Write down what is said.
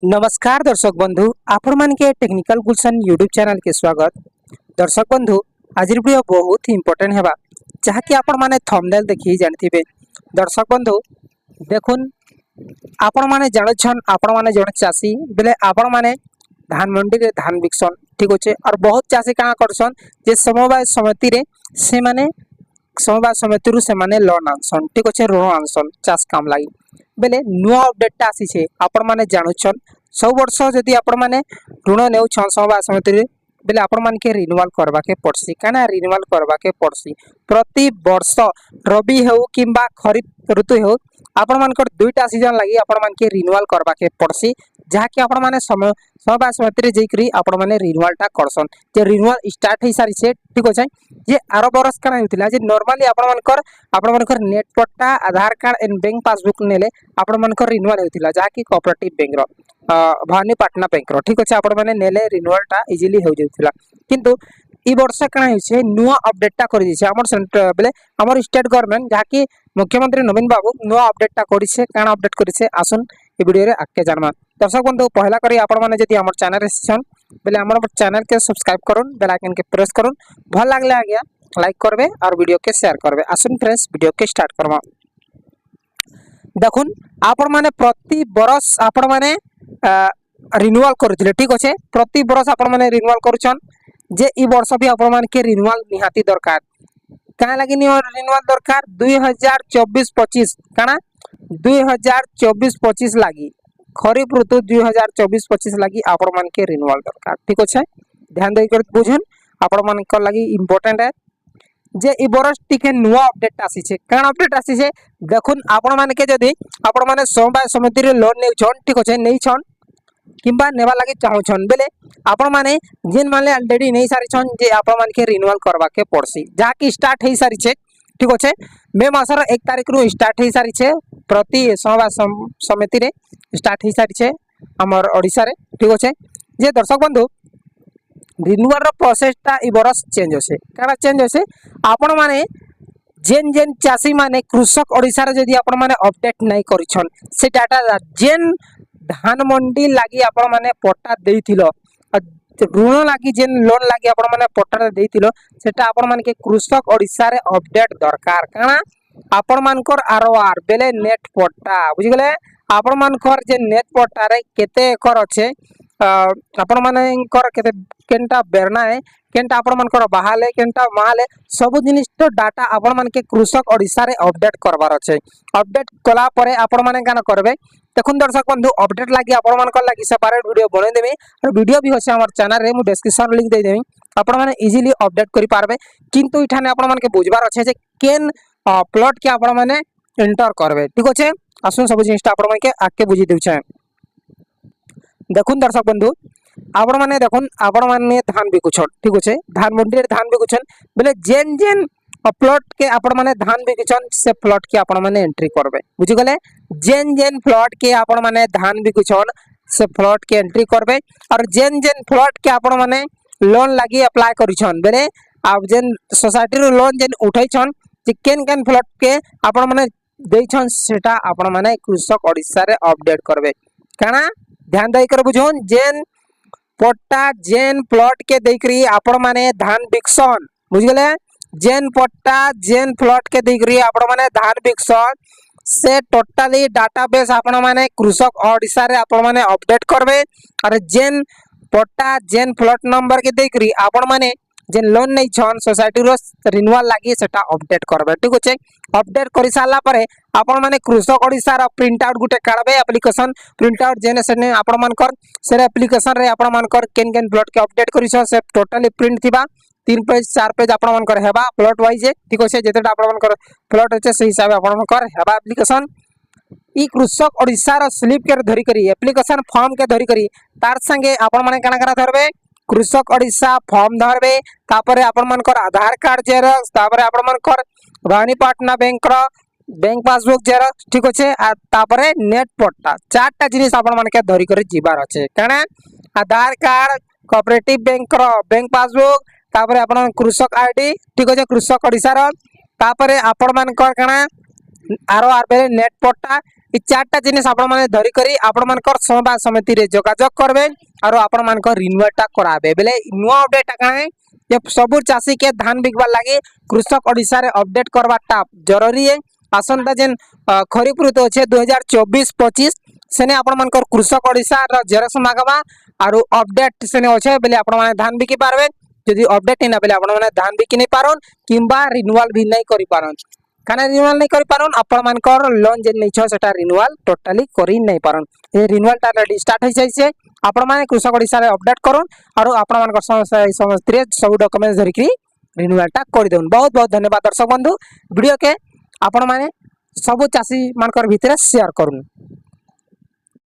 नमस्कार दर्शक बंधु आपण मान के टेक्निकल गुलशन यूट्यूब चैनल के स्वागत। दर्शक बंधु आज वीडियो बहुत ही इंपोर्टेंट हेबा जहाँकि आपण माने थंबनेल देखि जानथिबे। दर्शक बंधु देखुन आपण माने जानछन आपण माने जण चासी बेले आपण माने धान मंडी रे धान बिकसन ठीक होचे और बहुत चासी का करसन जे समवाय समिति रे से माने समवाय समिति रु से माने लोन आनसन ठीक होचे ऋण आनसन चाष काम लागि बेले नुआ अपडेट आसी छे आपण माने जानुछन सब वर्ष जदि आपण माने ऋण नेउछन समवाय समिति रे बेले आपण मान के रिन्यूअल करबा के पड़सी काना रिन्यूअल करबा के पड़सी प्रति वर्ष रबी हेउ किंबा खरीफ ऋतु हेउ आपण मान कर दुईटा सीजन लागि आपण मान के रिन्यूअल करबा के पड़सी जहाँकि आपण माने समवाय समिति रे जेकरी आपण माने रिन्यूअल टा करसन जे रिन्यूअल स्टार्ट हे सारी छे ठीक होछै जे आरो बरस काना हेतिला जे नॉर्मली आपण मान कर नेट पट्टा आधार कार्ड एंड बैंक पासबुक नेले आपण मान कर रिन्यूअल हेतिला जहाँकि कोऑपरेटिव बैंक रो भवानीपाटना बैंक रो ठीक होछै आपण माने नेले रिन्यूअल टा इजीली हो जेतिला किंतु ई वर्ष काना होइछे नुआ अपडेट टा करि दिछे हमर सेंटर बेले हमर स्टेट गवर्नमेंट जहाँकि मुख्यमंत्री नवीन बाबू नुआ अपडेट टा करिछे काना अपडेट करिछे आसुन ए वीडियो रे आके जानमा। दर्शक बंधु पहला करी आपण माने जदि हमर चैनल रे छन बेले हमर चैनल के सब्सक्राइब करुन बेल आइकन के प्रेस करुन भल लागले आज्ञा लाइक करबे और वीडियो के शेयर करबे। आसुन फ्रेंड्स वीडियो के स्टार्ट करबा। देखुन आपण माने प्रति बरस आपण माने रिन्यूअल करथिले ठीक होचे प्रति बरस आपण माने रिन्यूअल करूछन जे ई वर्ष भी आपण मान के रिन्यूअल निहाती दरकार काहे लागि रिन्यूअल दरकार 2024-25 काना 2024-25 लागि खरीफ ऋतु 2024-25 लागि आपण मान के रिन्यूअल दरकार ठीक होचे ध्यान देई कर बुझन आपण मान कर लागि इंपोर्टेंट है जे ई बरस टिके नुआ अपडेट आसी छे काना अपडेट आसी छे देखुन आपण मान के जदी आपण माने समवाय समिति रे लोन नै छन ठीक होचे नै छन किंबा नेबा लागि चाहू छन बेले आपण माने जेन माने ऑलरेडी नै सारी छन जे आपण मान के रिन्यूअल करबा के पड़सी जा कि स्टार्ट हे सारी छे ठीक होचे मे मासर 1 तारिख रु स्टार्ट हे सारी छे प्रति समवाय समिति रे स्टार्ट हे सारी छे हमर ओडिसा रे ठीक होचे जे दर्शक बंधु रिन्यूअल रो प्रोसेस ता ई बरस चेंज होसे काना चेंज होसे आपण माने जेन जेन चासी माने कृषक ओडिसा रे जदी आपण माने अपडेट नै करिछन से डाटा जेन धान मंडी लागि आपण माने पट्टा देइथिलो ऋण लागि जेन लोन लागि आपण माने पट्टा देइथिलो सेटा आपण माने के कृषक ओडिसा रे अपडेट दरकार काना आपण मानकर आरओआर बेले नेट पट्टा बुझि गेले आपण मानकर जे नेट पट्टा रे केते एकर अछि आपण मानकर केते केनटा बेरना है केनटा आपण मानकर बाहाले केनटा माले सब जिनिस तो डाटा आपण मान के कृषक ओडिसा रे अपडेट करबार अछि अपडेट कला परे आपण माने काना करबे देखुन दर्शक बंधु अपडेट लागि आपण मानकर लागि सेपरेट वीडियो बनै देबे और वीडियो भी होसे हमर चैनल रे मु डिस्क्रिप्शन लिंक दे देबे आपण माने इजीली अपडेट करि पारबे किंतु इठाने आपण मान के बुझबार अछि जे केन प्लॉट के आपण माने एंटर करबे ठीक अछि आसु सब जिनिस आपण मान के आके बुझी देउ छै। देखुन दर्शक बंधु आपण माने देखुन आपण माने धान बिकुछन ठीक होचे धान मंडी रे धान बिकुछन बेले जेन जेन प्लॉट के आपण माने धान बिकुछन से प्लॉट के आपण माने एंट्री करबे बुझि गले जेन जेन प्लॉट के आपण माने धान बिकुछन से प्लॉट के एंट्री करबे और जेन जेन प्लॉट के आपण माने लोन लागि अप्लाई करिछन बेले आप जेन सोसाइटी रो लोन जेन उठैछन जे केन केन प्लॉट के आपण माने देइछन सेटा आपण माने कृषक ओडिसा रे अपडेट करबे काना ध्यान दई कर बुझोन जेन पट्टा जेन प्लॉट के देकरी आपण माने धान बिकसन बुझ गेले जेन पट्टा जेन प्लॉट के देकरी आपण माने धान बिकसन से टोटली डाटाबेस आपण माने कृषक ओडिसा रे आपण माने अपडेट करबे और जेन पट्टा जेन प्लॉट नंबर के देकरी आपण माने जेन लोन नै छन सोसाइटी रो रिन्यूअल लागि सेटा अपडेट करबे ठीक होचे अपडेट करि साला परे आपण माने कृषक ओडिसा रो प्रिंट आउट गुटे काढबे एप्लीकेशन प्रिंट आउट जेने सेने आपण मानकर से एप्लीकेशन रे आपण मानकर केन केन प्लॉट के अपडेट करिस से टोटली प्रिंट थिबा 3 पेज 4 पेज आपण मानकर हेबा प्लॉट वाइज ठीक होचे जेतेटा आपण मानकर प्लॉट होचे से हिसाब आपण मानकर हेबा एप्लीकेशन ई कृषक ओडिसा रो स्लिप के धरि करी एप्लीकेशन फॉर्म के धरि करी तार संगे आपण माने काना काना धरबे कृषक ओडिसा फॉर्म धरबे तापरे आपण मानकर आधार कार्ड जेरक्स तापरे आपण मानकर भवानीपाटना बैंक रो बैंक पासबुक जेरक्स ठीक होचे तापरे नेट पट्टा चारटा जिनिस आपण मान के धरि कर जीवार अछि काना आधार कार्ड कोऑपरेटिव बैंक रो बैंक पासबुक तापरे आपण कृषक आईडी ठीक होचे कृषक ओडिसा रो तापरे आपण मानकर काना आरो आर बेले नेट पट्टा इ चारटा जिनिस आपण माने धरि करी आपण मानकर समवाय समिति रे जोगाजोग करबे और आपण मानकर रिन्यूअल टा कराबे बेले नुवा अपडेट काहे ये सबु चासी के धान बिकबार लागी कृषक ओडिसा रे अपडेट करबाटा जरूरी है। आसंता जेन खरीफ ऋतु अच्छे 2024-25 सेने आपण मानकर कृषक ओडिसा रो जेरक्स मागबा और अपडेट सेने अच्छे बेले आपण माने धान बिकी पारबे यदि अपडेट ना बेले आपण माने धान बिकी नहीं पारन किंबा रिन्यूअल भी नहीं करि पारन काना रिन्यूअल नहीं करि पारन आपण मानकर लोन जेन नहीं छ सेटा रिन्यूअल टोटली करि नहीं पारन ए रिन्यूअल टा रेडी स्टार्ट हो जाय छे आपण माने कृषक ओडिसा रे अपडेट करन और आपण मानकर समस्त रे सब डॉक्यूमेंट्स धरि की रिन्यूअल टा कर देउन। बहुत बहुत धन्यवाद दर्शक बंधु वीडियो के आपण माने सब चासी मानकर भितरे शेयर करूँ।